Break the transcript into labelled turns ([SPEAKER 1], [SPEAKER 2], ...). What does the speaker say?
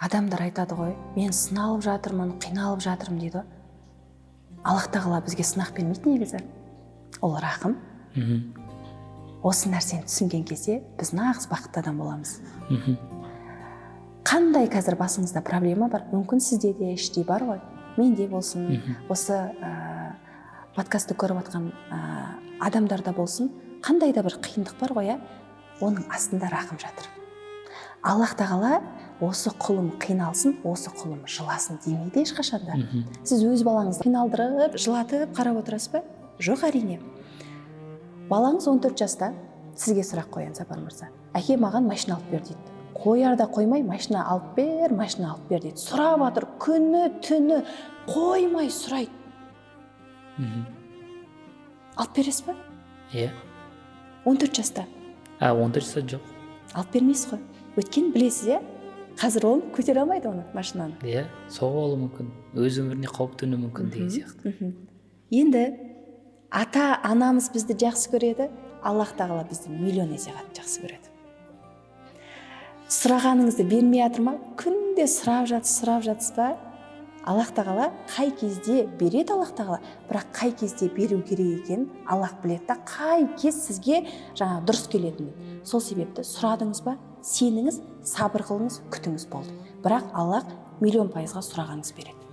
[SPEAKER 1] Адамдар айтады ғой, мен сыналып жатырмын, қиналып жатырмын дейді. Аллах тағала бізге сынақ бермейді негізі. Ол рақым. Осы нәрсені түсінген кезде біз нағыз бақытты адам боламыз. Қандай қазір басыңызда проблема бар? Мүмкін сізде де іштей бар ғой. Менде болсын, осы подкастты көріп жатқан адамдарда болсын, қандай да бір қиындық бар ғой, оның астында рақым жатыр. Аллах тағала осы құлым қиналсын, осы құлым жыласын демейді ешқашанда. Сіз өз балаңызды қиналдырып, жылатып қарап отырасыз ба? Жоқ, әрине. Балаңыз 14 жаста сізге сұрақ қоян, Сапар мырза. Әке, маған машина алып бер дейді. Қоярда қоймай, машина алып бер дейді. Сұрап жатыр, күні, түні қоймай сұрайды. Алып бересіз ба?
[SPEAKER 2] Иә.
[SPEAKER 1] 14 жаста.
[SPEAKER 2] 14 жаста жоқ.
[SPEAKER 1] Алып бермейсіз ғой. Өткен білесіз, қазір ол көтере алмайды оны, машинаны.
[SPEAKER 2] Иә, соғып алуы мүмкін, өз өміріне қауіп төнуі мүмкін деген сияқты.
[SPEAKER 1] Енді ата-анамыз бізді жақсы көреді, Аллах тағала бізді миллион есе қатты жақсы көреді. Сұрағаныңызды бермей жатыр ма? Күнде сұрап жатсыз ба? Аллах тағала қай кезде береді, Аллах тағала, бірақ қай кезде беру керек екен Аллах біледі да, қай кез сізге дұрыс келетінін. Сол себепті сұрадыңыз ба, сеніңіз, сабыр қылыңыз, күтіңіз болды. Бірақ Аллах 10000% сұрағаныңыз береді.